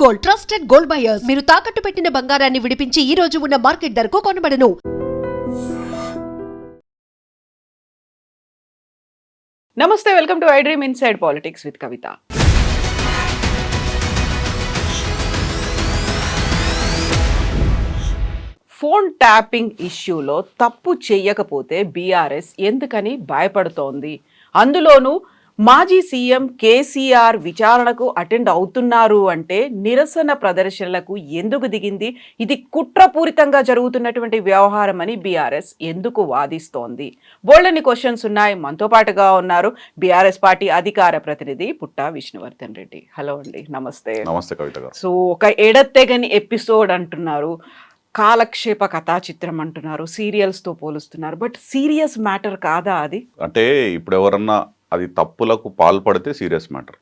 Gold, trusted gold buyers. మీరు తాకట్టు పెట్టిన బంగారాన్ని విడిపించి ఈ రోజు ఉన్న మార్కెట్ ధరకు కొనబడను. నమస్తే, welcome to I dream inside politics with Kavitha. Phone tapping ఇష్యూలో తప్పు చెయ్యకపోతే బీఆర్ఎస్ ఎందుకని భయపడుతోంది? అందులోనూ మాజీ సీఎం కేసీఆర్ విచారణకు అటెండ్ అవుతున్నారు అంటే నిరసన ప్రదర్శనలకు ఎందుకు దిగింది? ఇది కుట్రపూరితంగా జరుగుతున్నటువంటి వ్యవహారం అని బీఆర్ఎస్ ఎందుకు వాదిస్తోంది? బోల్డని క్వశ్చన్స్ ఉన్నాయి. మనతో పాటుగా ఉన్నారు బీఆర్ఎస్ పార్టీ అధికార ప్రతినిధి పుట్టా విష్ణువర్ధన్ రెడ్డి. హలో అండి, నమస్తే. నమస్తే కవిత గారు. సో ఒక ఎడతెగని ఎపిసోడ్ అంటున్నారు, కాలక్షేప కథా చిత్రం అంటున్నారు, సీరియల్స్తో పోలుస్తున్నారు. బట్ సీరియస్ మ్యాటర్ కాదా అది? అంటే ఇప్పుడు ఎవరన్నా అది తప్పులకు పాల్పడితే సీరియస్ మ్యాటర్.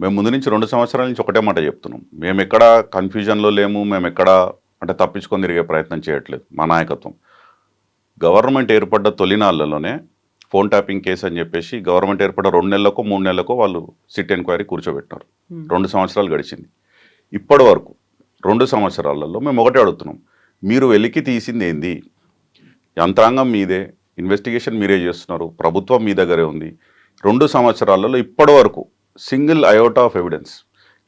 మేము ముందు నుంచి 2 సంవత్సరాల నుంచి ఒకటే మాట చెప్తున్నాం. మేము ఎక్కడ కన్ఫ్యూజన్లో లేము, మేము ఎక్కడ అంటే తప్పించుకొని తిరిగే ప్రయత్నం చేయట్లేదు. మా నాయకత్వం గవర్నమెంట్ ఏర్పడ్డ తొలినాళ్లలోనే ఫోన్ ట్యాపింగ్ కేసు అని చెప్పేసి గవర్నమెంట్ ఏర్పడ్డ 2 నెలలకో 3 నెలలకో వాళ్ళు సిట్ ఎంక్వైరీ కూర్చోబెట్టారు. 2 సంవత్సరాలు గడిచింది. ఇప్పటి వరకు 2 సంవత్సరాలలో మేము ఒకటే అడుగుతున్నాం, మీరు వెలికి తీసింది ఏంది? యంత్రాంగం మీదే, ఇన్వెస్టిగేషన్ మీరే చేస్తున్నారు, ప్రభుత్వం మీ దగ్గరే ఉంది. 2 సంవత్సరాలలో ఇప్పటి వరకు సింగిల్ అయోటా ఆఫ్ ఎవిడెన్స్,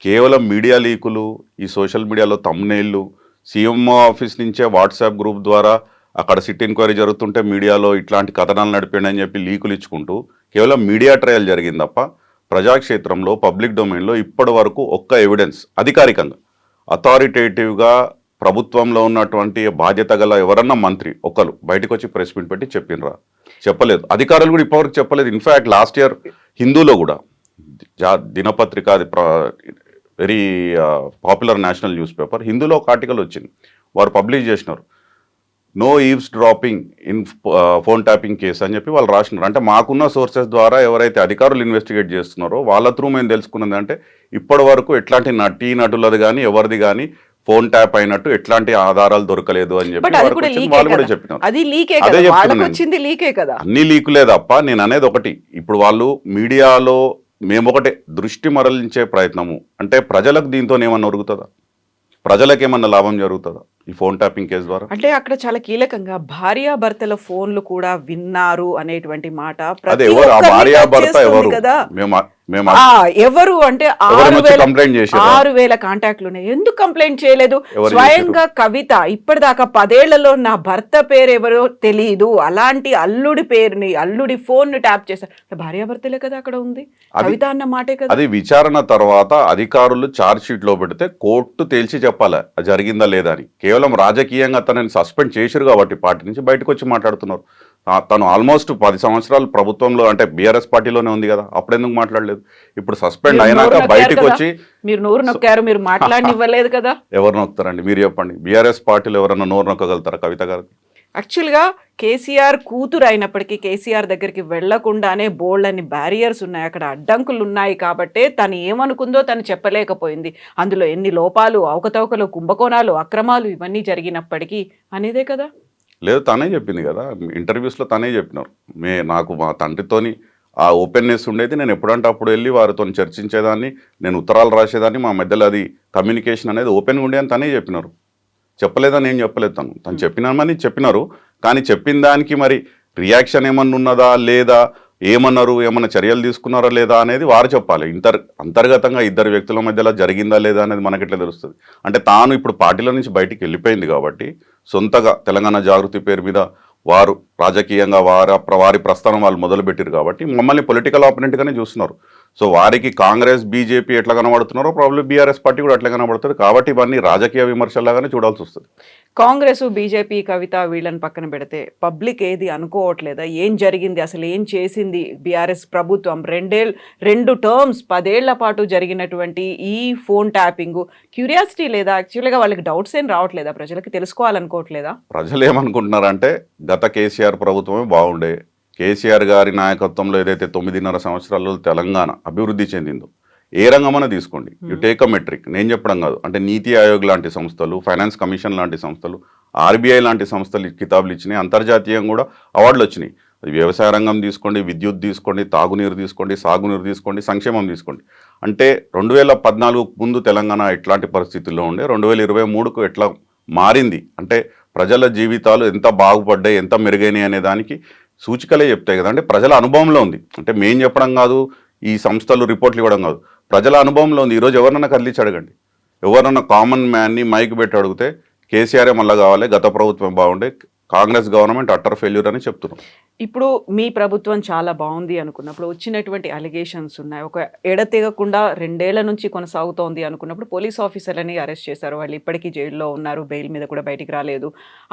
కేవలం మీడియా లీకులు, ఈ సోషల్ మీడియాలో తమ్నేళ్ళు, సీఎంఓ ఆఫీస్ నుంచే వాట్సాప్ గ్రూప్ ద్వారా అక్కడ సిట్ ఎంక్వైరీ జరుగుతుంటే మీడియాలో ఇట్లాంటి కథనాలు నడిపండి అని చెప్పి లీకులు ఇచ్చుకుంటూ కేవలం మీడియా ట్రయల్ జరిగింది తప్ప ప్రజాక్షేత్రంలో పబ్లిక్ డొమైన్లో ఇప్పటి వరకు ఒక్క ఎవిడెన్స్ అధికారికంగా అథారిటేటివ్గా ప్రభుత్వంలో ఉన్నటువంటి బాధ్యత గల ఎవరన్నా మంత్రి ఒకరు బయటకు వచ్చి ప్రెస్ మీట్ పెట్టి చెప్పినరా? చెప్పలేదు. అధికారులు కూడా ఇప్పటివరకు చెప్పలేదు. ఇన్ఫ్యాక్ట్ లాస్ట్ ఇయర్ హిందూలో కూడా దినపత్రిక, అది very popular national news paper, హిందూలో ఒక ఆర్టికల్ వచ్చింది, వారు పబ్లిష్ చేసినారు, no eavesdropping in phone tapping case అని చెప్పి వాళ్ళు రాసినారు. అంటే మాకున్న సోర్సెస్ ద్వారా ఎవరైతే అధికారులు ఇన్వెస్టిగేట్ చేస్తున్నారో వాళ్ళ త్రూ మేము తెలుసుకున్నది అంటే ఇప్పటి వరకు ఎట్లాంటి నటులది కానీ ఎవరిది కానీ ఫోన్ ట్యాప్ అయినట్టు ఎట్లాంటి ఆధారాలు దొరకలేదు అని చెప్పి వాళ్ళు కూడా చెప్పినారు. అన్ని లీకులే తప్ప నేను అనేది ఒకటి, ఇప్పుడు వాళ్ళు మీడియాలో మేము ఒకటే దృష్టి మరలించే ప్రయత్నము అంటే ప్రజలకు దీంతో ఏమన్నా ఒరుగుతుందా? ప్రజలకు ఏమన్నా లాభం జరుగుతుందా ఈ ఫోన్ ట్యాపింగ్ కేసు ద్వారా? అంటే అక్కడ చాలా కీలకంగా భార్యాభర్తల ఫోన్లు కూడా విన్నారు అనేటువంటి మాట. అదే ఎవరు ఆ భార్యాభర్త ఎవరు? ఎవరు అంటే 6,000 కాంటాక్ట్లు ఉన్నాయి. ఎందుకు కంప్లైంట్ చేయలేదు? స్వయంగా కవిత ఇప్పటిదాకా 10 ఏళ్లలో నా భర్త పేరు ఎవరో తెలియదు, అలాంటి అల్లుడి పేరుని అల్లుడి ఫోన్ ని ట్యాప్ చేశారు. భార్యాభర్తలే కదా అక్కడ ఉంది, కవిత అన్న మాటే కదా. అది విచారణ తర్వాత అధికారులు ఛార్జ్ షీట్ లో పెడితే కోర్టు తేల్చి చెప్పాలి అది జరిగిందా లేదా అని. కేవలం రాజకీయంగా తనని సస్పెండ్ చేశారు కాబట్టి పార్టీ నుంచి బయటకు వచ్చి మాట్లాడుతున్నారు. తను ఆల్మోస్ట్ 10 సంవత్సరాలు ప్రభుత్వంలో అంటే బీఆర్ఎస్ పార్టీలోనే ఉంది కదా, అప్పుడు ఎందుకు మాట్లాడలేదు? ఇప్పుడు సస్పెండ్ అయినాక బయటకు వచ్చి మీరు నోరు నొక్కారు, మీరు మాట్లాడనివ్వలేదు కదా. ఎవరు నొక్కుతారండి మీరు చెప్పండి? బీఆర్ఎస్ పార్టీలో ఎవరన్నా నోరు నొక్కగలుగుతారా కవిత గారు? యాక్చువల్గా కేసీఆర్ కూతురు అయినప్పటికీ కేసీఆర్ దగ్గరికి వెళ్లకుండానే బోల్డ్ అని బ్యారియర్స్ ఉన్నాయి, అక్కడ అడ్డంకులు ఉన్నాయి కాబట్టే తను ఏమనుకుందో తను చెప్పలేకపోయింది. అందులో ఎన్ని లోపాలు, అవకతవకలు, కుంభకోణాలు, అక్రమాలు ఇవన్నీ జరిగినప్పటికీ అనేదే కదా. లేదు, తనే చెప్పింది కదా ఇంటర్వ్యూస్లో, తనే చెప్పినారు. నాకు మా తండ్రితోని ఆ ఓపెన్నెస్ ఉండేది, నేను ఎప్పుడంటే అప్పుడు వెళ్ళి వారితో చర్చించేదాన్ని, నేను ఉత్తరాలు రాసేదాన్ని, మా మధ్యలో అది కమ్యూనికేషన్ అనేది ఓపెన్గా ఉండే అని తనే చెప్పినారు. చెప్పలేదని ఏం చెప్పలేదు, తను చెప్పినామని చెప్పినారు. కానీ చెప్పిన దానికి మరి రియాక్షన్ ఏమన్నా ఉన్నదా లేదా, ఏమన్నారు, ఏమన్నా చర్యలు తీసుకున్నారా లేదా అనేది వారు చెప్పాలి. అంతర్గతంగా ఇద్దరు వ్యక్తుల మధ్యలో జరిగిందా లేదా అనేది మనకెట్లా తెలుస్తుంది? అంటే తాను ఇప్పుడు పార్టీల నుంచి బయటికి వెళ్ళిపోయింది కాబట్టి సొంతగా తెలంగాణ జాగృతి పేరు మీద వారు రాజకీయంగా వారి ప్రస్థానం వాళ్ళు మొదలుపెట్టారు కాబట్టి మమ్మల్ని పొలిటికల్ ఆపోనెంట్గానే చూస్తున్నారు. సో వారికి కాంగ్రెస్ బీజేపీ ఎట్లా కనబడుతున్నారో ప్రాబ్లం బీఆర్ఎస్ పార్టీ కూడా అట్లా కనబడుతుంది. కాబట్టి ఇవన్నీ రాజకీయ విమర్శలాగానే చూడాల్సి వస్తుంది. కాంగ్రెస్, బీజేపీ, కవిత వీళ్ళని పక్కన పెడితే పబ్లిక్ ఏది అనుకోవట్లేదా? ఏం జరిగింది, అసలు ఏం చేసింది బీఆర్ఎస్ ప్రభుత్వం? 2 టర్మ్స్ 10 ఏళ్ల పాటు జరిగినటువంటి ఈ ఫోన్ ట్యాపింగ్ క్యూరియాసిటీ లేదా? యాక్చువల్గా వాళ్ళకి డౌట్స్ ఏం రావట్లేదా? ప్రజలకి తెలుసుకోవాలనుకోవట్లేదా? ప్రజలు ఏమనుకుంటున్నారంటే గత కేసీఆర్ ప్రభుత్వమే బాగుండే, కేసీఆర్ గారి నాయకత్వంలో ఏదైతే 9.5 సంవత్సరాల్లో తెలంగాణ అభివృద్ధి చెందిందో ఏ రంగమన్నా తీసుకోండి, యు టేక్ అ మెట్రిక్, నేను చెప్పడం కాదు, అంటే నీతి ఆయోగ్ లాంటి సంస్థలు, ఫైనాన్స్ కమిషన్ లాంటి సంస్థలు, ఆర్బీఐ లాంటి సంస్థలు కితాబులు ఇచ్చినాయి, అంతర్జాతీయంగా కూడా అవార్డులు వచ్చినాయి. అది వ్యవసాయ రంగం తీసుకోండి, విద్యుత్ తీసుకోండి, తాగునీరు తీసుకోండి, సాగునీరు తీసుకోండి, సంక్షేమం తీసుకోండి. అంటే 2014 ముందు తెలంగాణ ఎట్లాంటి పరిస్థితుల్లో ఉండే, 2023కు ఎట్లా మారింది, అంటే ప్రజల జీవితాలు ఎంత బాగుపడ్డాయి, ఎంత మెరుగైనాయి అనే దానికి సూచికలే చెప్తాయి కదా. అంటే ప్రజల అనుభవంలో ఉంది, అంటే మేం చెప్పడం కాదు, ఈ సంస్థలు రిపోర్ట్లు ఇవ్వడం కాదు, ప్రజల అనుభవంలో ఉంది. ఈరోజు ఎవరన్నా కదిలించి అడగండి, ఎవరన్నా కామన్ మ్యాన్ని మైక్ పెట్టి అడిగితే కేసీఆరే మళ్ళీ కావాలి, గత ప్రభుత్వం బాగుండే, కాంగ్రెస్ గవర్నమెంట్ అట్టర్ ఫెయిల్యూర్ అని చెప్తున్నాం. ఇప్పుడు మీ ప్రభుత్వం చాలా బాగుంది అనుకున్నప్పుడు వచ్చినటువంటి అలిగేషన్స్ ఉన్నాయి. ఒక ఎడతెగకుండా 2 ఏళ్ల నుంచి కొనసాగుతోంది అనుకున్నప్పుడు పోలీస్ ఆఫీసర్లని అరెస్ట్ చేశారు. వాళ్ళు ఇప్పటికీ జైల్లో ఉన్నారు, బెయిల్ మీద కూడా బయటికి రాలేదు.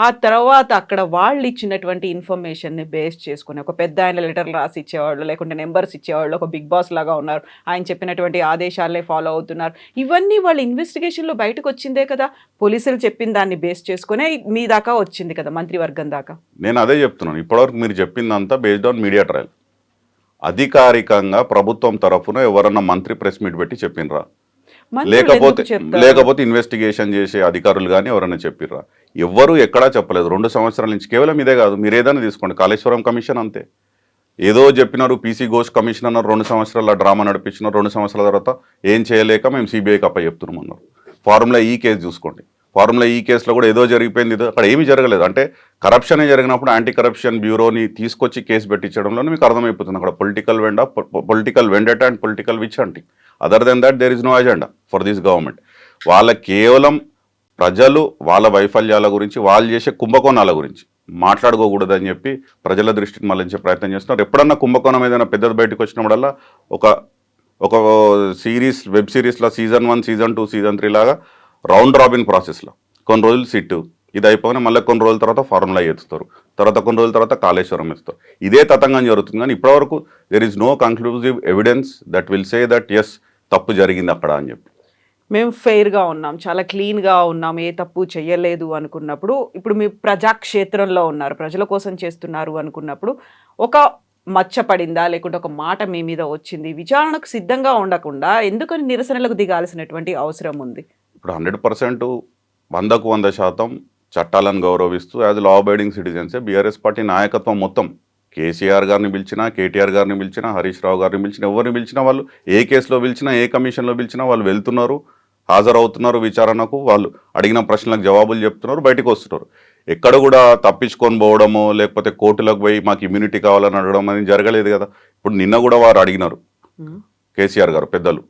ఆ తర్వాత అక్కడ వాళ్ళు ఇచ్చినటువంటి ఇన్ఫర్మేషన్ని బేస్ చేసుకుని ఒక పెద్ద ఆయన లెటర్లు రాసి ఇచ్చేవాళ్ళు, లేకుంటే నెంబర్స్ ఇచ్చేవాళ్ళు, ఒక బిగ్ బాస్ లాగా ఉన్నారు, ఆయన చెప్పినటువంటి ఆదేశాలే ఫాలో అవుతున్నారు. ఇవన్నీ వాళ్ళ ఇన్వెస్టిగేషన్లో బయటకు వచ్చిందే కదా, పోలీసులు చెప్పిన దాన్ని బేస్ చేసుకునే మీ దాకా వచ్చింది కదా, మంత్రివర్గం దాకా. నేను అదే చెప్తున్నాను, ఇప్పటివరకు మీరు చెప్పిందంతా బేస్డ్ ఆన్ మీడియా ట్రయల్. అధికారికంగా ప్రభుత్వం తరఫున ఎవరన్నా మంత్రి ప్రెస్ మీట్ పెట్టి చెప్పినరా, లేకపోతే ఇన్వెస్టిగేషన్ చేసే అధికారులు కానీ ఎవరైనా చెప్పిర్రా? ఎవ్వరూ ఎక్కడా చెప్పలేదు 2 సంవత్సరాల నుంచి. కేవలం ఇదే కాదు, మీరు ఏదైనా తీసుకోండి, కాళేశ్వరం కమిషన్ అంతే, ఏదో చెప్పినారు, పీసీ ఘోష్ కమిషన్ అన్నారు, 2 సంవత్సరాల డ్రామా నడిపించినారు, 2 సంవత్సరాల తర్వాత ఏం చేయలేక మేము సిబిఐకి చెప్తున్నాం అన్నారు. ఫార్ములా ఈ కేసు చూసుకోండి, ఫార్ములా ఈ కేసులో కూడా ఏదో జరిగిపోయింది, అక్కడ ఏమీ జరగలేదు. అంటే కరప్షనే జరిగినప్పుడు యాంటీ కరప్షన్ బ్యూరోని తీసుకొచ్చి కేసు పెట్టించడంలో మీకు అర్థమైపోతుంది అక్కడ political vendetta and political which అంటే. Other than that there is no agenda for this government. వాళ్ళ కేవలం ప్రజలు వాళ్ళ వైఫల్యాల గురించి, వాళ్ళు చేసే కుంభకోణాల గురించి మాట్లాడుకోకూడదని చెప్పి ప్రజల దృష్టిని మళ్లించే ప్రయత్నం చేస్తున్నారు. ఎప్పుడన్నా కుంభకోణం ఏదైనా పెద్దది బయటకు వచ్చినప్పుడల్లా ఒక సిరీస్, వెబ్ సిరీస్లో సీజన్ 1, సీజన్ 2, సీజన్ 3 లాగా రౌండ్ రాబిన్ ప్రాసెస్లో కొన్ని రోజులు సిట్టు, ఇది అయిపోయినా మళ్ళీ కొన్ని రోజుల తర్వాత ఫార్ములా ఎత్తుతారు, తర్వాత కొన్ని రోజుల తర్వాత కాళేశ్వరం ఎత్తుతారు. ఇదే తతంగం జరుగుతుంది. కానీ ఇప్పటివరకు there is no conclusive evidence that will say that ఎస్ తప్పు జరిగింది అక్కడ అని చెప్పి. మేము ఫెయిర్గా ఉన్నాం, చాలా క్లీన్గా ఉన్నాం, ఏ తప్పు చేయలేదు అనుకున్నప్పుడు, ఇప్పుడు మీ ప్రజాక్షేత్రంలో ఉన్నారు, ప్రజల కోసం చేస్తున్నారు అనుకున్నప్పుడు ఒక మచ్చ పడిందా, లేకుంటే ఒక మాట మీ మీద వచ్చింది, విచారణకు సిద్ధంగా ఉండకుండా ఎందుకని నిరసనలకు దిగాల్సినటువంటి అవసరం ఉంది? ఇప్పుడు 100% 100% చట్టాలను గౌరవిస్తూ యాజ్ లా అబైడింగ్ సిటిజన్సే బీఆర్ఎస్ పార్టీ నాయకత్వం మొత్తం, కేసీఆర్ గారిని పిలిచినా, కేటీఆర్ గారిని పిలిచినా, హరీష్ రావు గారిని పిలిచినా, ఎవరిని పిలిచినా, వాళ్ళు ఏ కేసులో పిలిచినా, ఏ కమిషన్లో పిలిచినా వాళ్ళు వెళ్తున్నారు, హాజరవుతున్నారు విచారణకు, వాళ్ళు అడిగిన ప్రశ్నలకు జవాబులు చెప్తున్నారు, బయటకు వస్తున్నారు. ఎక్కడ కూడా తప్పించుకొని పోవడమో లేకపోతే కోర్టులకు పోయి మాకు ఇమ్యూనిటీ కావాలని అడగడం అనేది జరగలేదు కదా. ఇప్పుడు నిన్న కూడా వారు అడిగినారు కేసీఆర్ గారు పెద్దలు,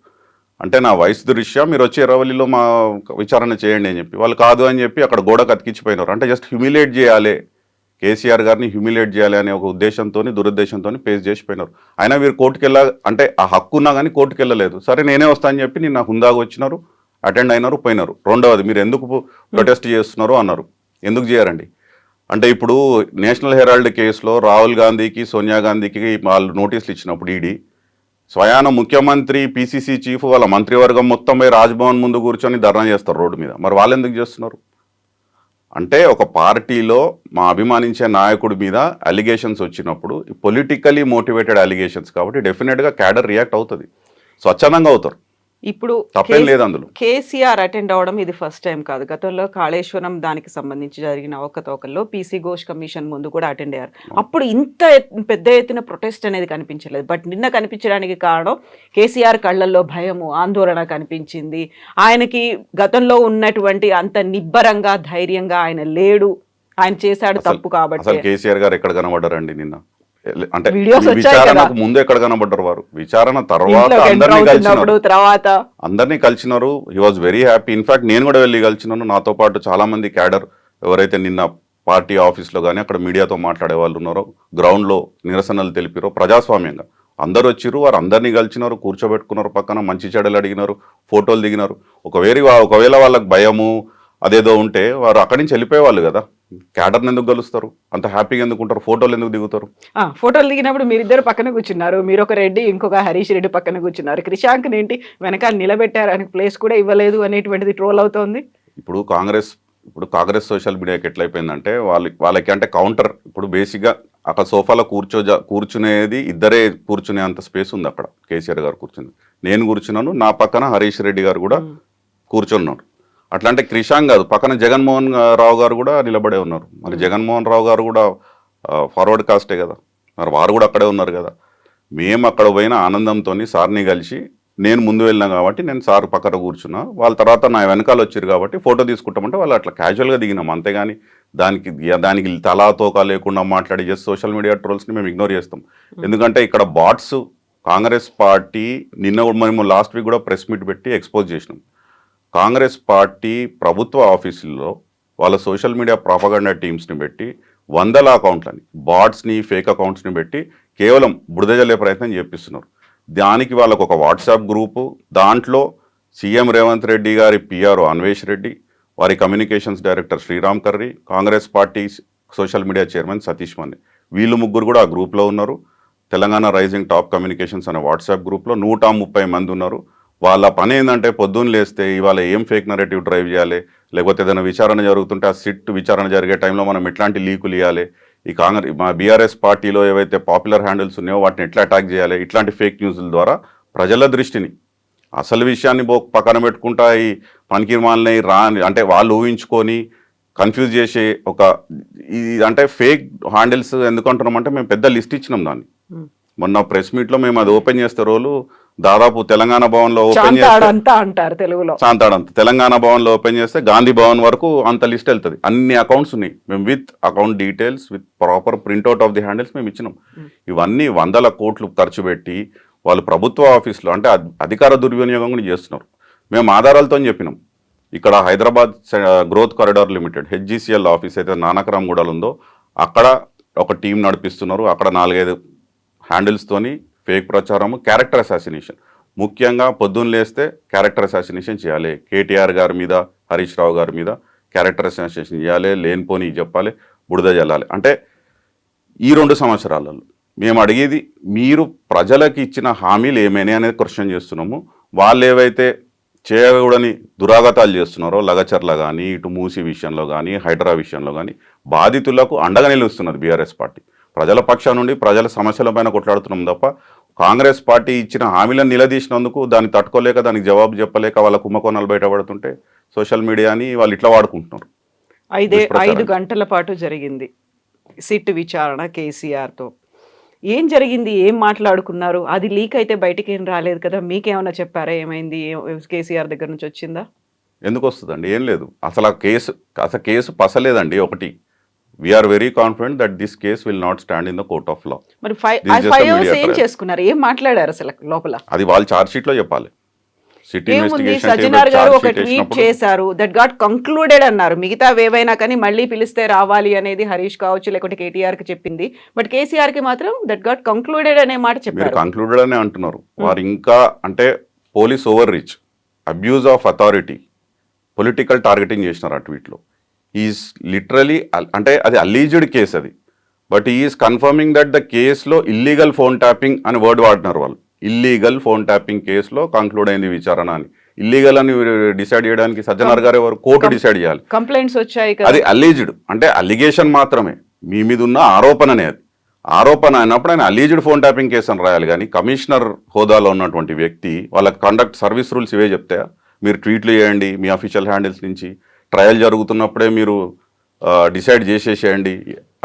అంటే నా వయసు దృష్ట్యా మీరు వచ్చి ఎర్రవల్లిలో మా విచారణ చేయండి అని చెప్పి, వాళ్ళు కాదు అని చెప్పి అక్కడ గోడకు అతికించిపోయినారు. అంటే జస్ట్ హ్యూమిలేట్ చేయాలి, కేసీఆర్ గారిని హ్యూమిలేట్ చేయాలి అనే ఒక ఉద్దేశంతో, దురుద్దేశంతో పేస్ చేసిపోయినారు. అయినా వీరు కోర్టుకు అంటే ఆ హక్కు ఉన్నా కానీ కోర్టుకు వెళ్ళలేదు. సరే నేనే వస్తా అని చెప్పి నిన్న హుందాగా వచ్చినారు, అటెండ్ అయినారు, పోయినారు. రెండవది, మీరు ఎందుకు ప్రొటెస్ట్ చేస్తున్నారు అన్నారు. ఎందుకు చేయరండి అంటే, ఇప్పుడు నేషనల్ హెరాల్డ్ కేసులో రాహుల్ గాంధీకి, సోనియా గాంధీకి వాళ్ళు నోటీసులు ఇచ్చినప్పుడు ఈడీ స్వయాన ముఖ్యమంత్రి, పీసీసీ చీఫ్, వాళ్ళ మంత్రివర్గం మొత్తం పోయి రాజ్భవన్ ముందు కూర్చొని ధర్నా చేస్తారు రోడ్డు మీద. మరి వాళ్ళు ఎందుకు చేస్తున్నారు అంటే, ఒక పార్టీలో మా అభిమానించే నాయకుడి మీద అలిగేషన్స్ వచ్చినప్పుడు పొలిటికలీ మోటివేటెడ్ అలిగేషన్స్ కాబట్టి డెఫినెట్గా క్యాడర్ రియాక్ట్ అవుతుంది, స్వచ్ఛందంగా అవుతారు. ఇప్పుడు తప్పేం లేదు అందులో. కేసీఆర్ అటెండ్ అవడం ఇది ఫస్ట్ టైం కాదు, గతంలో కాళేశ్వరం దానికి సంబంధించి జరిగిన అవకతవకల్లో పీసీ ఘోష్ కమిషన్ ముందు కూడా అటెండ్ అయ్యారు. అప్పుడు ఇంత పెద్ద ఎత్తున ప్రొటెస్ట్ అనేది కనిపించలేదు. బట్ నిన్న కనిపించడానికి కారణం కేసీఆర్ కళ్ళల్లో భయము, ఆందోళన కనిపించింది. ఆయనకి గతంలో ఉన్నటువంటి అంత నిబ్బరంగా, ధైర్యంగా ఆయన లేడు, ఆయన చేశాడు తప్పు కాబట్టి. అసలు కేసీఆర్ గారు ఎక్కడ కనబడ్డారండి నిన్న? అంటే విచారణకు ముందు ఎక్కడ కనబడ్డారు వారు? విచారణ తర్వాత అందరినీ కలిసినారు. He was very happy. In fact నేను కూడా వెళ్ళి కలిసినాను, నాతో పాటు చాలా మంది క్యాడర్ ఎవరైతే నిన్న పార్టీ ఆఫీస్లో కానీ అక్కడ మీడియాతో మాట్లాడే వాళ్ళు ఉన్నారో, గ్రౌండ్లో నిరసనలు తెలిపారో, ప్రజాస్వామ్యంగా అందరు వచ్చిర్రు. వారు అందరినీ కలిసినారు, కూర్చోబెట్టుకున్నారు, పక్కన మంచి చెడ్డలు అడిగినారు, ఫోటోలు దిగినారు. ఒకవేళ వాళ్ళకి భయము అదేదో ఉంటే వారు అక్కడి నుంచి వెళ్ళిపోయేవాళ్ళు కదా. క్యాడర్ని ఎందుకు కలుస్తారు? అంత హ్యాపీగా ఎందుకు ఉంటారు? ఫోటోలు ఎందుకు దిగుతారు? ఫోటోలు దిగినప్పుడు మీరిద్దరు పక్కన కూర్చున్నారు, మీరు ఒక రెడ్డి, ఇంకొక హరీష్ రెడ్డి పక్కన కూర్చున్నారు. క్రిషాంక్ని ఏంటి వెనకాల నిలబెట్టారు, అని ప్లేస్ కూడా ఇవ్వలేదు అనేటువంటిది ట్రోల్ అవుతోంది. ఇప్పుడు కాంగ్రెస్ సోషల్ మీడియాకి ఎట్లయిపోయిందంటే, వాళ్ళకి అంటే కౌంటర్. ఇప్పుడు బేసిక్గా అక్కడ సోఫాలో కూర్చునేది ఇద్దరే కూర్చునే అంత స్పేస్ ఉంది అక్కడ. కేసీఆర్ గారు కూర్చుంది, నేను కూర్చున్నాను, నా పక్కన హరీష్ రెడ్డి గారు కూడా కూర్చున్నారు. అట్లా అంటే క్రిషాంక్ కాదు, పక్కన జగన్మోహన్ రావు గారు కూడా నిలబడే ఉన్నారు. మరి జగన్మోహన్ రావు గారు కూడా ఫార్వర్డ్ కాస్టే కదా. మరి వారు కూడా అక్కడే ఉన్నారు కదా. మేము అక్కడ పోయిన ఆనందంతో సార్ని కలిసి నేను ముందు వెళ్ళినా కాబట్టి నేను సార్ పక్కన కూర్చున్నా, వాళ్ళ తర్వాత నా వెనకాల వచ్చారు కాబట్టి ఫోటో తీసుకుంటామంటే వాళ్ళు అట్లా క్యాజువల్గా దిగినాం, అంతేగాని దానికి తలా తోక లేకుండా మాట్లాడి జస్ట్ సోషల్ మీడియా ట్రోల్స్ని మేము ఇగ్నోర్ చేస్తాం. ఎందుకంటే ఇక్కడ బాట్స్ కాంగ్రెస్ పార్టీ నిన్న మేము లాస్ట్ వీక్ కూడా ప్రెస్ మీట్ పెట్టి ఎక్స్పోజ్ చేసినాం. కాంగ్రెస్ పార్టీ ప్రభుత్వ ఆఫీసుల్లో వాళ్ళ సోషల్ మీడియా ప్రాపగండా టీమ్స్ని పెట్టి వందల అకౌంట్లని బాట్స్ని ఫేక్ అకౌంట్స్ని పెట్టి కేవలం బురద జల్లే ప్రయత్నం చేపిస్తున్నారు. దానికి వాళ్ళకు ఒక వాట్సాప్ గ్రూపు, దాంట్లో సీఎం రేవంత్ రెడ్డి గారి పిఆర్ఓ అన్వేష్ రెడ్డి, వారి communications director Sriram Karri, Congress party social media chairman Satish Manni, వీళ్ళు ముగ్గురు కూడా ఆ గ్రూప్లో ఉన్నారు. తెలంగాణ రైజింగ్ టాప్ కమ్యూనికేషన్స్ అనే వాట్సాప్ గ్రూప్లో 130 మంది ఉన్నారు. వాళ్ళ పని ఏంటంటే పొద్దున్న లేస్తే ఇవాళ ఏం ఫేక్ నరేటివ్ డ్రైవ్ చేయాలి, లేకపోతే ఏదైనా విచారణ జరుగుతుంటే ఆ సిట్ విచారణ జరిగే టైంలో మనం ఎట్లాంటి లీకులు ఇవ్వాలి, ఈ మా బీఆర్ఎస్ పార్టీలో ఏవైతే పాపులర్ హ్యాండిల్స్ ఉన్నాయో వాటిని ఎట్లా అటాక్ చేయాలి, ఇట్లాంటి ఫేక్ న్యూస్ల ద్వారా ప్రజల దృష్టిని అసలు విషయాన్ని పక్కన పెట్టుకుంటా ఈ పనికిమాలని అంటే వాళ్ళు ఊహించుకొని కన్ఫ్యూజ్ చేసే ఒక అంటే ఫేక్ హ్యాండిల్స్ ఎందుకు అంటున్నామంటే మేము పెద్ద లిస్ట్ ఇచ్చినాం దాన్ని. మొన్న ప్రెస్ మీట్లో మేము అది ఓపెన్ చేస్తే రోజు దాదాపు తెలంగాణ భవన్లో ఓపెన్ చేస్తే అంటారు తెలుగులో చాంతాడంత తెలంగాణ భవన్లో ఓపెన్ చేస్తే గాంధీ భవన్ వరకు అంత లిస్ట్ వెళ్తుంది. అన్ని అకౌంట్స్ ఉన్నాయి, మేము with account details with proper printout of the handles మేము ఇచ్చినాం. ఇవన్నీ 100 కోట్లు ఖర్చు పెట్టి వాళ్ళు ప్రభుత్వ ఆఫీసులో అంటే అధికార దుర్వినియోగం కూడా చేస్తున్నారు. మేము ఆధారాలతో చెప్పినాం. ఇక్కడ Hyderabad growth corridor limited HgCl office అయితే నానకరామ్ గూడలు ఉందో అక్కడ ఒక టీం నడిపిస్తున్నారు. అక్కడ 4-5 హ్యాండిల్స్తోని ఫేక్ ప్రచారము, క్యారెక్టర్ అసాసినేషన్. ముఖ్యంగా పొద్దున్న లేస్తే క్యారెక్టర్ అసాసినేషన్ చేయాలి, కేటీఆర్ గారి మీద హరీష్ రావు గారి మీద క్యారెక్టర్ అసాసినేషన్ చేయాలి, లేనిపోని చెప్పాలి, బురద జల్లాలి. అంటే ఈ 2 సంవత్సరాలలో మేము అడిగేది మీరు ప్రజలకు ఇచ్చిన హామీలు ఏమైనా అనేది క్వశ్చన్ చేస్తున్నాము. వాళ్ళు ఏవైతే చేయకూడని దురాగతాలు చేస్తున్నారో లగచర్ల కానీ, ఇటు మూసి విషయంలో కానీ, హైడ్రా విషయంలో కానీ బాధితులకు అండగా నిలుస్తున్నది బీఆర్ఎస్ పార్టీ. ప్రజల పక్షా నుండి ప్రజల సమస్యలపైన కొట్లాడుతున్నాం తప్ప కాంగ్రెస్ పార్టీ ఇచ్చిన హామీలను నిలదీసినందుకు దాన్ని తట్టుకోలేక దానికి జవాబు చెప్పలేక వాళ్ళ కుంభకోణాలు బయటపడుతుంటే సోషల్ మీడియాని వాళ్ళు ఇట్లా వాడుకుంటున్నారు. 5 గంటల పాటు జరిగింది సిట్ విచారణ కేసీఆర్తో. ఏం జరిగింది, ఏం మాట్లాడుకున్నారు? అది లీక్ అయితే బయటికి ఏం రాలేదు కదా, మీకేమైనా చెప్పారా? ఏమైంది, కేసీఆర్ దగ్గర నుంచి వచ్చిందా? ఎందుకు వస్తుందండి? ఏం లేదు. అసలు కేసు పసలేదండి. ఒకటి, we're very confident that this case will not stand in the court of law. మరి 5 hours ఏం చేసుకున్నారు, ఏం మాట్లాడారు అసలు లోపల? అది వాళ్ళు ఛార్జ్ షీట్ లో చెప్పాలి. ఏముంది, సజ్జనార్ గారు ఒక ట్వీట్ చేశారు, దట్ గాట్ కంక్లూడెడ్ అన్నారు. మిగతా ఏవైనా కానీ మళ్ళీ పిలిస్తే రావాలి అనేది హరీష్ కావచ్చు లేకుంటే కేటీఆర్ కి చెప్పింది, బట్ కేసీఆర్ కి మాత్రం దట్ గాట్ కంక్లూడెడ్ అనే మాట చెప్పారు. కంక్లూడెడ్ అనే అంటున్నారు వారు. ఇంకా అంటే police over reach, abuse of authority, political targeting చేసినారు ఆ ట్వీట్లో. ఈజ్ లిటరలీ అంటే అది అలీజ్డ్ కేసు అది, but is confirming that the కేసులో ఇల్లీగల్ ఫోన్ ట్యాపింగ్ అని వర్డ్ వాడినారు వాళ్ళు. ఇల్లీగల్ ఫోన్ ట్యాపింగ్ కేసులో కంక్లూడ్ అయింది విచారణ అని. ఇల్లీగల్ అని డిసైడ్ చేయడానికి సజ్జనార్ గారు ఎవరు? కోర్టు డిసైడ్ చేయాలి. కంప్లైంట్స్ వచ్చాయి, అది అలీజ్డ్ అంటే అలిగేషన్ మాత్రమే, మీ మీద ఉన్న ఆరోపణనే. అది ఆరోపణ అయినప్పుడు ఆయన అలీజ్డ్ ఫోన్ ట్యాపింగ్ కేసు అని రాయాలి. కానీ కమిషనర్ హోదాలో ఉన్నటువంటి వ్యక్తి వాళ్ళ కండక్ట్ సర్వీస్ రూల్స్ ఇవే చెప్తాయా? మీరు ట్వీట్లు చేయండి మీ అఫీషియల్ హ్యాండిల్స్ నుంచి, ట్రయల్ జరుగుతున్నప్పుడే మీరు డిసైడ్ చేసేసేయండి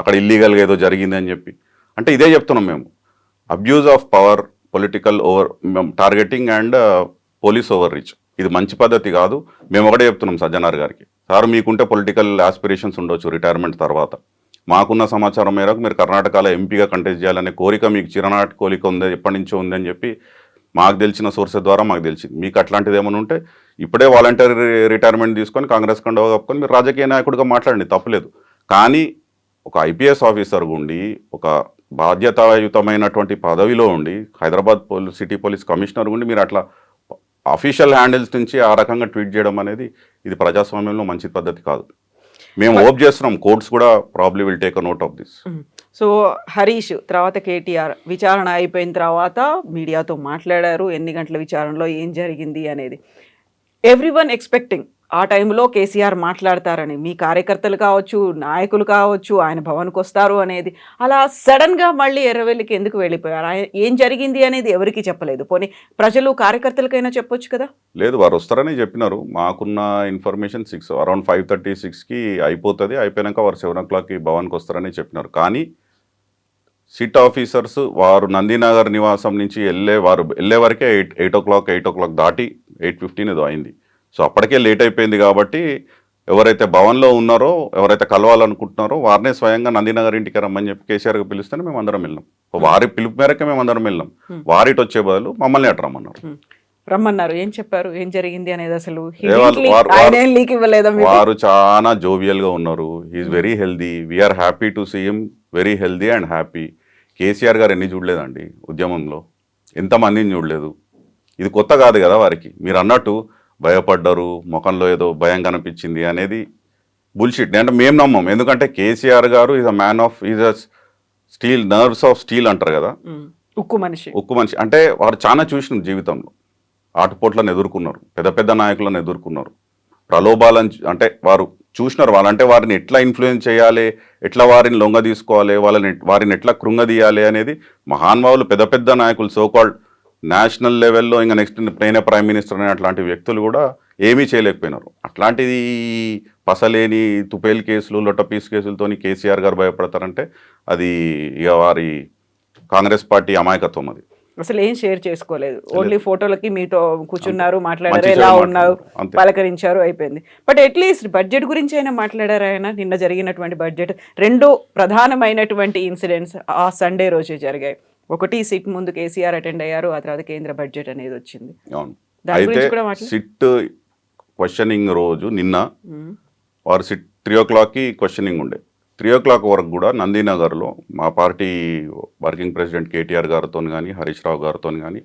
అక్కడ ఇల్లీగల్గా ఏదో జరిగింది అని చెప్పి. అంటే ఇదే చెప్తున్నాం మేము, abuse of power, political over targeting and police over reach. ఇది మంచి పద్ధతి కాదు. మేము ఒకటే చెప్తున్నాం సజ్జనార్ గారికి, సార్ మీకుంటే పొలిటికల్ ఆస్పిరేషన్స్ ఉండొచ్చు రిటైర్మెంట్ తర్వాత, మాకున్న సమాచారం మేరకు మీరు కర్ణాటకలో ఎంపీగా కంటెస్ట్ చేయాలనే కోరిక మీకు చిరనాటి కోరిక ఉంది, ఎప్పటి నుంచో ఉందని చెప్పి మాకు తెలిసిన సోర్సెస్ ద్వారా మాకు తెలిసింది. మీకు అట్లాంటిది ఏమైనా ఉంటే ఇప్పుడే వాలంటరీ రిటైర్మెంట్ తీసుకొని కాంగ్రెస్ కండువా కప్పుకొని మీరు రాజకీయ నాయకుడిగా మాట్లాడండి, తప్పులేదు. కానీ ఒక ఐపీఎస్ ఆఫీసర్ ఉండి, ఒక బాధ్యతాయుతమైనటువంటి పదవిలో ఉండి, హైదరాబాద్ సిటీ పోలీస్ కమిషనర్ ఉండి మీరు అట్లా అఫీషియల్ హ్యాండిల్స్ నుంచి ఆ రకంగా ట్వీట్ చేయడం అనేది ఇది ప్రజాస్వామ్యంలో మంచి పద్ధతి కాదు. మేము హోప్ చేస్తున్నాం కోర్ట్స్ కూడా probably will take a note of this. So Harish తర్వాత కేటీఆర్ విచారణ అయిపోయిన తర్వాత మీడియాతో మాట్లాడారు, ఎన్ని గంటల విచారణలో ఏం జరిగింది అనేది. ఎవ్రీవన్ ఎక్స్పెక్టింగ్ ఆ టైంలో కేసీఆర్ మాట్లాడతారని, మీ కార్యకర్తలు కావచ్చు, నాయకులు కావచ్చు, ఆయన భవన్కి వస్తారు అనేది. అలా సడన్గా మళ్ళీ ఎర్రవెల్లికి ఎందుకు వెళ్ళిపోయారు? ఏం జరిగింది అనేది ఎవరికి చెప్పలేదు. పోనీ ప్రజలు కార్యకర్తలకైనా చెప్పొచ్చు కదా. లేదు, వారు వస్తారని చెప్పినారు. మాకున్న ఇన్ఫర్మేషన్ అరౌండ్ 5:36కి అయిపోతుంది, అయిపోయాక వారు 7 o'clockకి భవన్కి వస్తారని చెప్పినారు. కానీ సిట్ ఆఫీసర్స్ వారు నందినగర్ నివాసం నుంచి వెళ్ళే వరకే 8 o'clock దాటి 8:15 ఏదో అయింది. సో అప్పటికే లేట్ అయిపోయింది కాబట్టి ఎవరైతే భవన్లో ఉన్నారో, ఎవరైతే కలవాలనుకుంటున్నారో వారినే స్వయంగా నందినగర్ ఇంటికి రమ్మని చెప్పి కేసీఆర్కి పిలిస్తేనే మేము అందరం వెళ్ళాం. వారి పిలుపు మేరకే మేము అందరం వెళ్ళాం. వారిటి వచ్చే బదులు మమ్మల్ని అటు రమ్మన్నారు. రమ్మన్నారు. ఏం చెప్పారు, ఏం జరిగింది అనేది అసలు వారు చాలా జోవియల్ గా ఉన్నారు. He's very healthy, we're happy to see him very healthy and happy. KCR గారు ఎన్ని చూడలేదండి ఉద్యమంలో, ఎంతమందిని చూడలేదు. ఇది కొత్త కాదు కదా వారికి. మీరు అన్నట్టు భయపడ్డారు, ముఖంలో ఏదో భయం కనిపించింది అనేది బుల్షిట్. అంటే మేము నమ్మం. ఎందుకంటే కేసీఆర్ గారు is a man of, is a steel, nerves of steel అంటారు కదా, ఉక్కు మనిషి. అంటే వారు చాలా చూసిన జీవితంలో ఆటుపోట్లను ఎదుర్కొన్నారు, పెద్ద పెద్ద నాయకులను ఎదుర్కొన్నారు, ప్రలోభాలను అంటే వారు చూసినారు. వాళ్ళంటే వారిని ఎట్లా ఇన్ఫ్లుయెన్స్ చేయాలి, ఎట్లా వారిని లొంగ తీసుకోవాలి, వారిని ఎట్లా కృంగదీయాలి అనేది మహానుభావులు, పెద్ద పెద్ద నాయకులు, సోకాల్డ్ నేషనల్ లెవెల్లో ఇంకా నెక్స్ట్ నేనే ప్రైమ్ మినిస్టర్ అనే అట్లాంటి వ్యక్తులు కూడా ఏమీ చేయలేకపోయినారు. అట్లాంటిది పసలేని తుపేల్ కేసులు, లొట్టపీస్ కేసులతోని కేసీఆర్ గారు భయపడతారంటే అది ఇక వారి కాంగ్రెస్ పార్టీ అమాయకత్వం. అది అసలు ఏం షేర్ చేసుకోలేదు, ఓన్లీ ఫోటోలకి మీతో కూర్చున్నారు, మాట్లాడారు, ఎలా ఉన్నారు, పలకరించారు, అయిపోయింది. బట్ అట్లీస్ట్ బడ్జెట్ గురించి అయినా మాట్లాడారు ఆయన. నిన్న జరిగినటువంటి బడ్జెట్, రెండు ప్రధానమైనటువంటి ఇన్సిడెంట్స్ ఆ సండే రోజే జరిగాయి. ఒకటి సిట్ ముందు కేసీఆర్ అటెండ్ అయ్యారు, ఆ తర్వాత కేంద్ర బడ్జెట్ అనేది వచ్చింది. అయితే సిట్ క్వశ్చనింగ్ రోజు నిన్న వారు సిట్ 3 o'clockకి క్వశ్చనింగ్ ఉండే. 3 o'clock వరకు కూడా నందినగర్లో మా పార్టీ వర్కింగ్ ప్రెసిడెంట్ కేటీఆర్ గారితో కానీ, హరీష్ రావు గారితో కానీ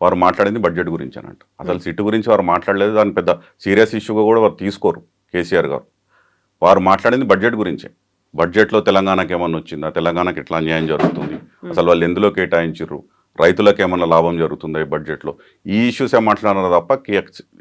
వారు మాట్లాడింది బడ్జెట్ గురించి అన్నట్టు. అసలు సిట్ గురించి వారు మాట్లాడలేదు. దాని పెద్ద సీరియస్ ఇష్యూగా కూడా వారు తీసుకోరు కేసీఆర్ గారు. వారు మాట్లాడింది బడ్జెట్ గురించే. బడ్జెట్లో తెలంగాణకి ఏమన్నా వచ్చిందా, తెలంగాణకి ఎట్లా అన్యాయం జరుగుతుంది, అసలు వాళ్ళు ఎందులో కేటాయించారు, రైతులకు ఏమన్నా లాభం జరుగుతుందా ఈ బడ్జెట్లో, ఈ ఇష్యూసే మాట్లాడారు తప్ప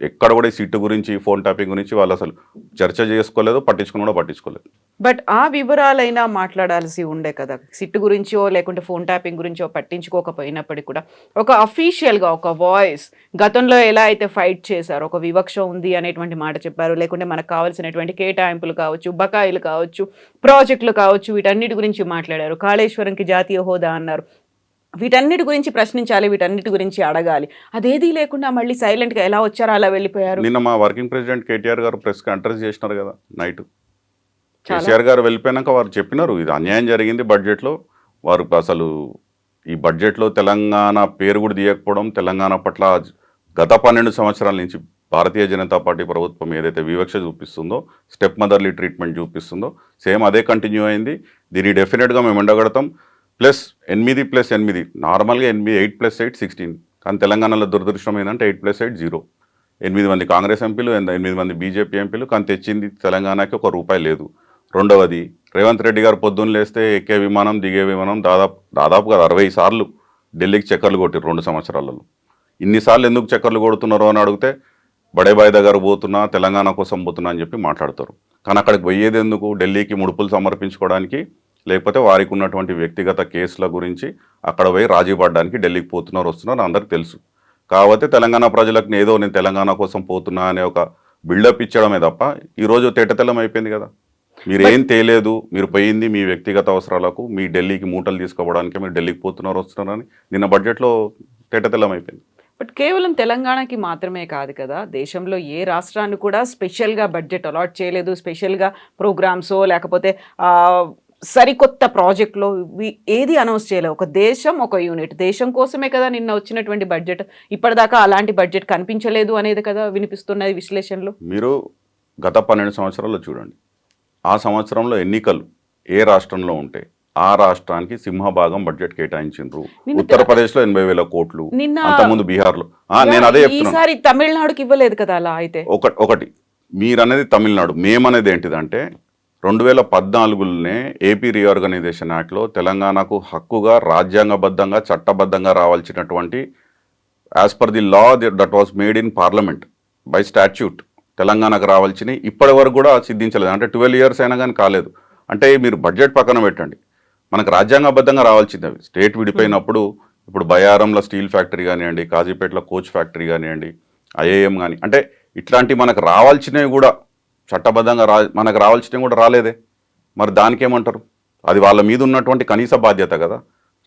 ఎక్కడ కూడా సీటు గురించి, ఫోన్ ట్యాపింగ్ గురించి వాళ్ళు అసలు చర్చ చేసుకోలేదు, పట్టించుకోలేదు. బట్ ఆ వివరాలైనా మాట్లాడాల్సి ఉండే కదా. సిట్ గురించో లేకుంటే ఫోన్ ట్యాపింగ్ గురించో పట్టించుకోకపోయినప్పటికీ కూడా ఒక అఫీషియల్గా ఒక వాయిస్, గతంలో ఎలా అయితే ఫైట్ చేశారో, ఒక వివక్ష ఉంది అనేటువంటి మాట చెప్పారు, లేకుంటే మనకు కావాల్సినటువంటి కేటాయింపులు కావచ్చు, బకాయిలు కావచ్చు, ప్రాజెక్టులు కావచ్చు, వీటన్నిటి గురించి మాట్లాడారు. కాళేశ్వరంకి జాతీయ హోదా అన్నారు. వీటన్నిటి గురించి ప్రశ్నించాలి, వీటన్నిటి గురించి అడగాలి. అదేదీ లేకుండా మళ్ళీ సైలెంట్గా ఎలా వచ్చారో అలా వెళ్ళిపోయారు. నిన్న మా వర్కింగ్ ప్రెసిడెంట్ కేటీఆర్ గారు ప్రెస్ కాన్ఫరెన్స్ చేసినారు కదా నైట్. కేసీఆర్ గారు వెళ్ళిపోయినాక వారు చెప్పినారు ఇది అన్యాయం జరిగింది బడ్జెట్లో. వారు అసలు ఈ బడ్జెట్లో తెలంగాణ పేరు కూడా తీయకపోవడం, తెలంగాణ పట్ల గత 12 సంవత్సరాల నుంచి భారతీయ జనతా పార్టీ ప్రభుత్వం ఏదైతే వివక్ష చూపిస్తుందో, స్టెప్ మదర్లీ ట్రీట్మెంట్ చూపిస్తుందో సేమ్ అదే కంటిన్యూ అయింది. దీన్ని డెఫినెట్గా మేము ఎండగడతాం. +8 నార్మల్గా 8+8 16. కానీ తెలంగాణలో దురదృష్టం ఏంటంటే 8+8 0. 8 మంది కాంగ్రెస్ ఎంపీలు, 8 మంది బీజేపీ ఎంపీలు. కానీ తెచ్చింది తెలంగాణకి ₹1 లేదు. రెండవది, రేవంత్ రెడ్డి గారు పొద్దున్న లేస్తే ఎక్కే విమానం, దిగే విమానం దాదాపుగా 60 సార్లు ఢిల్లీకి చక్కర్లు కొట్టారు 2 సంవత్సరాలలో. ఇన్నిసార్లు ఎందుకు చక్కర్లు కొడుతున్నారో అని అడిగితే బడేబాయ్ దగ్గర పోతున్నా, తెలంగాణ కోసం పోతున్నా అని చెప్పి మాట్లాడతారు. కానీ అక్కడికి పోయేది ఎందుకు? ఢిల్లీకి ముడుపులు సమర్పించుకోవడానికి, లేకపోతే వారికి ఉన్నటువంటి వ్యక్తిగత కేసుల గురించి అక్కడ పోయి రాజీ పడడానికి ఢిల్లీకి పోతున్నారు, వస్తున్నారు, అందరికి తెలుసు. కాకపోతే తెలంగాణ ప్రజలకు ఏదో నేను తెలంగాణ కోసం పోతున్నా అనే ఒక బిల్డప్ ఇచ్చడమే తప్ప ఈరోజు తేటతెల్లం అయిపోయింది కదా. మీరు ఏం తేలేదు, మీరు పోయింది మీ వ్యక్తిగత అవసరాలకు, మీ ఢిల్లీకి మూటలు తీసుకోవడానికి మీరు ఢిల్లీకి పోతున్నారు, వస్తున్నారని నిన్న బడ్జెట్లో తేటతెల్లం అయిపోయింది. బట్ కేవలం తెలంగాణకి మాత్రమే కాదు కదా, దేశంలో ఏ రాష్ట్రాన్ని కూడా స్పెషల్గా బడ్జెట్ అలాట్ చేయలేదు. స్పెషల్గా ప్రోగ్రామ్సో లేకపోతే సరికొత్త ప్రాజెక్టులో ఏది అనౌన్స్ చేయలేదు. ఒక దేశం, ఒక యూనిట్, దేశం కోసమే కదా నిన్న వచ్చినటువంటి బడ్జెట్. ఇప్పటిదాకా అలాంటి బడ్జెట్ కనిపించలేదు అనేది కదా వినిపిస్తున్నది విశ్లేషణలు. మీరు గత 12 సంవత్సరాల్లో చూడండి, ఆ సంవత్సరంలో ఎన్నికలు ఏ రాష్ట్రంలో ఉంటే ఆ రాష్ట్రానికి సింహభాగం బడ్జెట్ కేటాయించారు. ఉత్తరప్రదేశ్లో 80,000 కోట్లు, అంతకుముందు బీహార్లో. నేను అదే చెప్తున్నాను, తమిళనాడుకి ఇవ్వలేదు కదా అలా. అయితే ఒకటి మీరనేది తమిళనాడు, మేమనేది ఏంటిదంటే 2014లోనే ఏపీ రీఆర్గనైజేషన్ యాక్ట్లో తెలంగాణకు హక్కుగా రాజ్యాంగబద్ధంగా చట్టబద్ధంగా రావాల్సినటువంటి as per the law that was made in parliament by statute తెలంగాణకు రావాల్సినవి ఇప్పటి వరకు కూడా సిద్ధించలేదు. అంటే 12 years అయినా కానీ కాలేదు. అంటే మీరు బడ్జెట్ పక్కన పెట్టండి, మనకు రాజ్యాంగబద్ధంగా రావాల్సింది అవి. స్టేట్ విడిపోయినప్పుడు ఇప్పుడు బయారంలో స్టీల్ ఫ్యాక్టరీ కానివ్వండి, కాజీపేటలో కోచ్ ఫ్యాక్టరీ కానివ్వండి, ఐఏఎం కానీ, అంటే ఇట్లాంటి మనకు రావాల్సినవి కూడా చట్టబద్ధంగా మనకు రావాల్సినవి కూడా రాలేదే. మరి దానికేమంటారు? అది వాళ్ళ మీద ఉన్నటువంటి కనీస బాధ్యత కదా.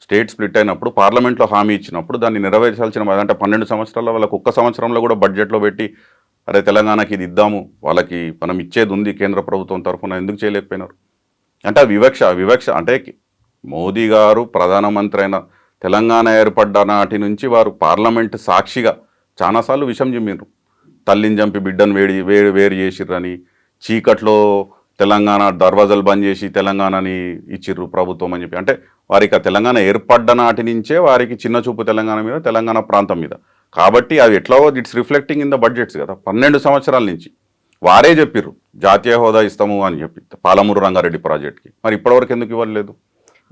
స్టేట్ స్ప్లిట్ అయినప్పుడు పార్లమెంట్లో హామీ ఇచ్చినప్పుడు దాన్ని నెరవేర్చాల్సిన అంటే 12 సంవత్సరాల్లో వాళ్ళకి ఒక్క సంవత్సరంలో కూడా బడ్జెట్లో పెట్టి అరే తెలంగాణకి ఇది ఇద్దాము, వాళ్ళకి మనం ఇచ్చేది ఉంది కేంద్ర ప్రభుత్వం తరఫున, ఎందుకు చేయలేకపోయినారు? అంటే వివక్ష అంటే మోదీ గారు ప్రధానమంత్రి అయిన తెలంగాణ ఏర్పడ్డ నాటి నుంచి వారు పార్లమెంట్ సాక్షిగా చాలాసార్లు విషం జిమ్మిండ్రు. తల్లిని చంపి బిడ్డను వేరు చేసిర్రని, చీకట్లో తెలంగాణ దర్వాజాలు బంద్ చేసి తెలంగాణని ఇచ్చిర్రు ప్రభుత్వం అని చెప్పి. అంటే వారికి ఆ తెలంగాణ ఏర్పడ్డ నాటి నుంచే వారికి చిన్న చూపు తెలంగాణ మీద, తెలంగాణ ప్రాంతం మీద. కాబట్టి అది ఎట్లా it's reflecting in the budgets కదా. 12 సంవత్సరాల నుంచి వారే చెప్పిర్రు జాతీయ హోదా ఇస్తాము అని చెప్పి పాలమూరు రంగారెడ్డి ప్రాజెక్ట్కి. మరి ఇప్పటివరకు ఎందుకు ఇవ్వలేదు?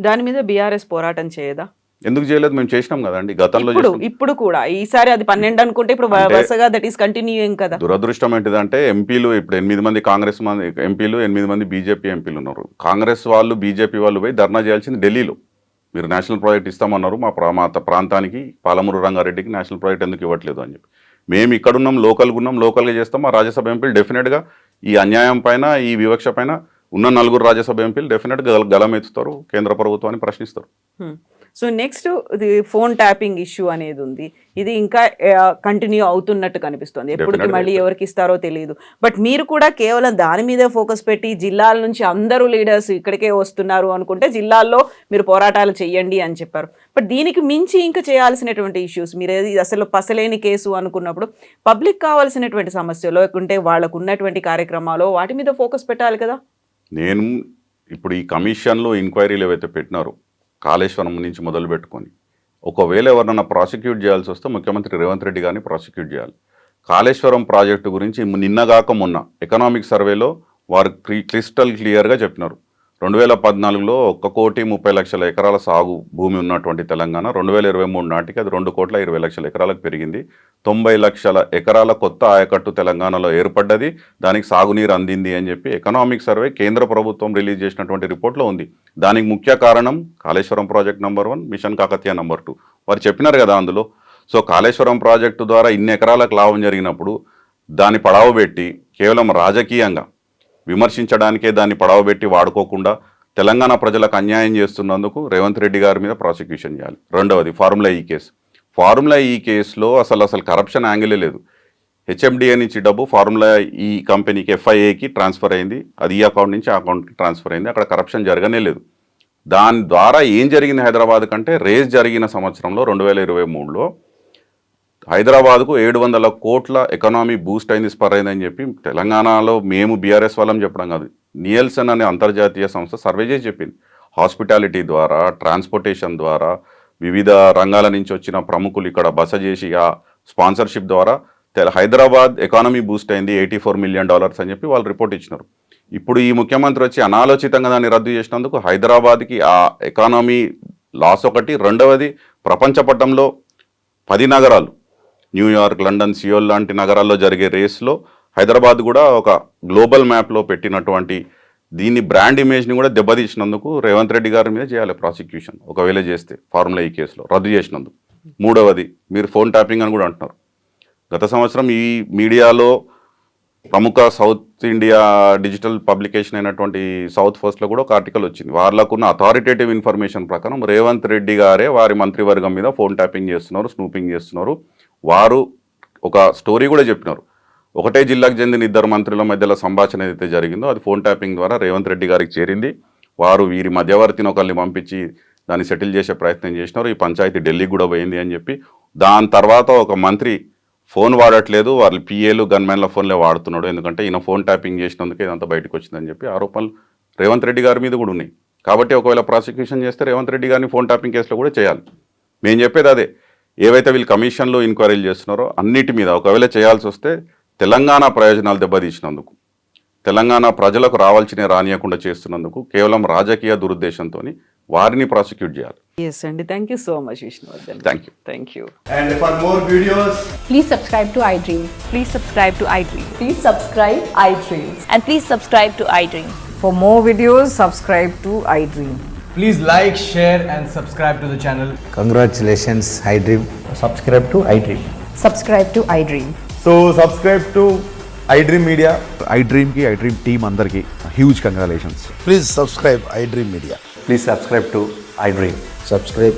దాని మీద బీఆర్ఎస్ పోరాటం చేయదా? ఎందుకు చేయలేదు? మేము చేసినాం కదండి గతంలో. ఇప్పుడు కూడా ఈసారి అది 12 అనుకుంటే ఇప్పుడు వరుసగా దట్ ఈస్ కంటిన్యూయింగ్ కదా. దురదృష్టం ఏంటిదంటే ఎంపీలు ఇప్పుడు 8 మంది కాంగ్రెస్ ఎంపీలు, 8 మంది బీజేపీ ఎంపీలు ఉన్నారు. కాంగ్రెస్ వాళ్ళు బీజేపీ వాళ్ళు పోయి ధర్నా చేయాల్సింది ఢిల్లీలో. మీరు నేషనల్ ప్రాజెక్ట్ ఇస్తామన్నారు, మా ప్రాంతానికి పాలమూరు రంగారెడ్డికి నేషనల్ ప్రాజెక్ట్ ఎందుకు ఇవ్వట్లేదు అని చెప్పి. మేము ఇక్కడున్నాం, లోకల్గా చేస్తాం. మా రాజ్యసభ ఎంపీలు డెఫినెట్గా ఈ అన్యాయం పైన, ఈ వివక్ష పైన ఉన్న 4 రాజ్యసభ ఎంపీలు డెఫినెట్గా గలమెత్తుతారు, కేంద్ర ప్రభుత్వాన్ని ప్రశ్నిస్తారు. సో నెక్స్ట్ ఇది ఫోన్ ట్యాపింగ్ ఇష్యూ అనేది ఉంది. ఇది ఇంకా కంటిన్యూ అవుతున్నట్టు కనిపిస్తుంది. ఎప్పటికి మళ్ళీ ఎవరికి ఇస్తారో తెలియదు. బట్ మీరు కూడా కేవలం దాని మీదే ఫోకస్ పెట్టి జిల్లాల నుంచి అందరూ లీడర్స్ ఇక్కడికే వస్తున్నారు అనుకుంటే జిల్లాల్లో మీరు పోరాటాలు చేయండి అని చెప్పారు. బట్ దీనికి మించి ఇంకా చేయాల్సినటువంటి ఇష్యూస్, మీరు అసలు పసలేని కేసు అనుకున్నప్పుడు పబ్లిక్ కావాల్సినటువంటి సమస్యలు లేకుంటే వాళ్ళకు ఉన్నటువంటి కార్యక్రమాలు వాటి మీద ఫోకస్ పెట్టాలి కదా. నేను ఇప్పుడు ఈ కమిషన్లో ఎంక్వైరీలు ఏవైతే పెట్టినారో కాళేశ్వరం నుంచి మొదలు పెట్టుకొని, ఒకవేళ ఎవరన్నా ప్రాసిక్యూట్ చేయాల్సి వస్తే ముఖ్యమంత్రి రేవంత్ రెడ్డి గారిని ప్రాసిక్యూట్ చేయాలి. కాళేశ్వరం ప్రాజెక్టు గురించి నిన్నగాక మొన్న ఎకనామిక్ సర్వేలో వారు క్రిస్టల్ క్లియర్గా చెప్పినారు. 2014లో 1,30,00,000 ఎకరాల సాగు భూమి ఉన్నటువంటి తెలంగాణ 2023 నాటికి అది 2,20,00,000 ఎకరాలకు పెరిగింది. 90 లక్షల ఎకరాల కొత్త ఆయకట్టు తెలంగాణలో ఏర్పడ్డది, దానికి సాగునీరు అందింది అని చెప్పి ఎకనామిక్ సర్వే కేంద్ర ప్రభుత్వం రిలీజ్ చేసినటువంటి రిపోర్ట్లో ఉంది. దానికి ముఖ్య కారణం Kaleshwaram project number 1, mission Kakatiya number 2 వారు చెప్పినారు కదా అందులో. సో కాళేశ్వరం ప్రాజెక్టు ద్వారా ఇన్ని ఎకరాలకు లాభం జరిగినప్పుడు దాన్ని పడవబెట్టి కేవలం రాజకీయంగా విమర్శించడానికే దాన్ని పడవబెట్టి వాడుకోకుండా తెలంగాణ ప్రజలకు అన్యాయం చేస్తున్నందుకు రేవంత్ రెడ్డి గారి మీద ప్రాసిక్యూషన్ చేయాలి. రెండవది ఫార్ములా ఈ కేసు. ఫార్ములా ఈ కేసులో అసలు కరప్షన్ యాంగిలే లేదు. హెచ్ఎండిఏ నుంచి డబ్బు ఫార్ములా ఈ కంపెనీకి FIAకి ట్రాన్స్ఫర్ అయింది, అది ఈ అకౌంట్ నుంచి ఆ అకౌంట్కి ట్రాన్స్ఫర్ అయింది. అక్కడ కరప్షన్ జరగనే లేదు. దాని ద్వారా ఏం జరిగింది హైదరాబాద్ కంటే, రేస్ జరిగిన సంవత్సరంలో 2023లో హైదరాబాద్కు 700 కోట్ల ఎకనామీ బూస్ట్ అయింది, స్పర్ అయిందని చెప్పి తెలంగాణలో మేము బీఆర్ఎస్ వాళ్ళని చెప్పడం కాదు, నియల్సన్ అనే అంతర్జాతీయ సంస్థ సర్వే చేసి చెప్పింది. హాస్పిటాలిటీ ద్వారా, ట్రాన్స్పోర్టేషన్ ద్వారా, వివిధ రంగాల నుంచి వచ్చిన ప్రముఖులు ఇక్కడ బస చేసి ఆ స్పాన్సర్షిప్ ద్వారా హైదరాబాద్ ఎకానమీ బూస్ట్ అయింది $84 మిలియన్ అని చెప్పి వాళ్ళు రిపోర్ట్ ఇచ్చినారు. ఇప్పుడు ఈ ముఖ్యమంత్రి వచ్చి అనాలోచితంగా దాన్ని రద్దు చేసినందుకు హైదరాబాద్కి ఆ ఎకానమీ లాస్ ఒకటి. రెండవది ప్రపంచ పటంలో 10 నగరాలు న్యూయార్క్, లండన్, సియోల్ లాంటి నగరాల్లో జరిగే రేస్లో హైదరాబాద్ కూడా ఒక గ్లోబల్ మ్యాప్లో పెట్టినటువంటి దీన్ని బ్రాండ్ ఇమేజ్ని కూడా దెబ్బతీసినందుకు రేవంత్ రెడ్డి గారి మీద చేయాలి ప్రాసిక్యూషన్, ఒకవేళ చేస్తే ఫార్ములా ఈ కేసులో రద్దు చేసినందుకు. మూడవది మీరు ఫోన్ ట్యాపింగ్ అని కూడా అంటున్నారు. గత సంవత్సరం ఈ మీడియాలో ప్రముఖ సౌత్ ఇండియా డిజిటల్ పబ్లికేషన్ అయినటువంటి సౌత్ ఫస్ట్లో కూడా ఒక ఆర్టికల్ వచ్చింది. వాళ్ళకున్న అథారిటేటివ్ ఇన్ఫర్మేషన్ ప్రకారం రేవంత్ రెడ్డి గారే వారి మంత్రివర్గం మీద ఫోన్ ట్యాపింగ్ చేస్తున్నారు, స్నూపింగ్ చేస్తున్నారు. వారు ఒక స్టోరీ కూడా చెప్పినారు. ఒకటే జిల్లాకు చెందిన 2 మంత్రుల మధ్యలో సంభాషణ ఏదైతే జరిగిందో అది ఫోన్ ట్యాపింగ్ ద్వారా రేవంత్ రెడ్డి గారికి చేరింది. వారు వీరి మధ్యవర్తిని ఒకరిని పంపించి దాన్ని సెటిల్ చేసే ప్రయత్నం చేసినారు. ఈ పంచాయతీ ఢిల్లీకి కూడా పోయింది అని చెప్పి, దాని తర్వాత ఒక మంత్రి ఫోన్ వాడట్లేదు, వాళ్ళు పిఏలు గన్మెన్ల ఫోన్లే వాడుతున్నాడు, ఎందుకంటే ఈయన ఫోన్ ట్యాపింగ్ చేసినందుకే ఇదంతా బయటకు వచ్చిందని చెప్పి ఆరోపణలు రేవంత్ రెడ్డి గారి మీద కూడా ఉన్నాయి. కాబట్టి ఒకవేళ ప్రాసిక్యూషన్ చేస్తే రేవంత్ రెడ్డి గారిని ఫోన్ ట్యాపింగ్ కేసులో కూడా చేయాలి. మేము చెప్పేది అదే, ఏవైతే వీళ్ళు కమిషన్లో ఎంక్వైరీలు చేస్తున్నారో అన్నిటి మీద ఒకవేళ చేయాల్సి వస్తే తెలంగాణ ప్రయోజనాలు దెబ్బతీసినందుకు, తెలంగాణ ప్రజలకు రావాల్సిన రానియకుండా చేస్తున్నందుకు కేవలం రాజకీయ దురుద్దేశంతో వారిని ప్రాసిక్యూట్ చేయాలి. Yes అండి, thank you so much Vishnuvardhan. Thank you. And for more videos, Please subscribe to iDream. Please subscribe to iDream. Please subscribe iDream. And please subscribe to iDream. For more videos, subscribe to iDream. please like, share and subscribe to the channel. Congratulations, iDream. Subscribe to iDream. Subscribe to iDream. So subscribe to iDream Media. iDream ki iDream team andarki huge congratulations. Please subscribe iDream Media. Please subscribe to iDream. Subscribe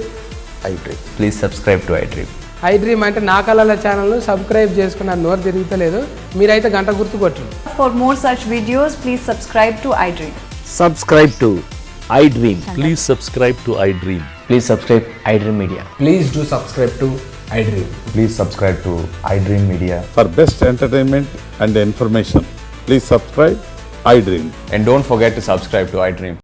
iDream. Please subscribe to iDream. I dream అంటే నా కళల ఛానల్ను subscribe చేసుకున్న నోరు తిరుగుతలేదు, మీరైతే గంట గుర్తు కొట్టండి. For more such videos, please subscribe to iDream. Subscribe to iDream. Please subscribe to iDream. Please subscribe iDream Media. Please do subscribe to iDream. Please subscribe to iDream Media. For best entertainment and information, please subscribe iDream. And don't forget to subscribe to iDream.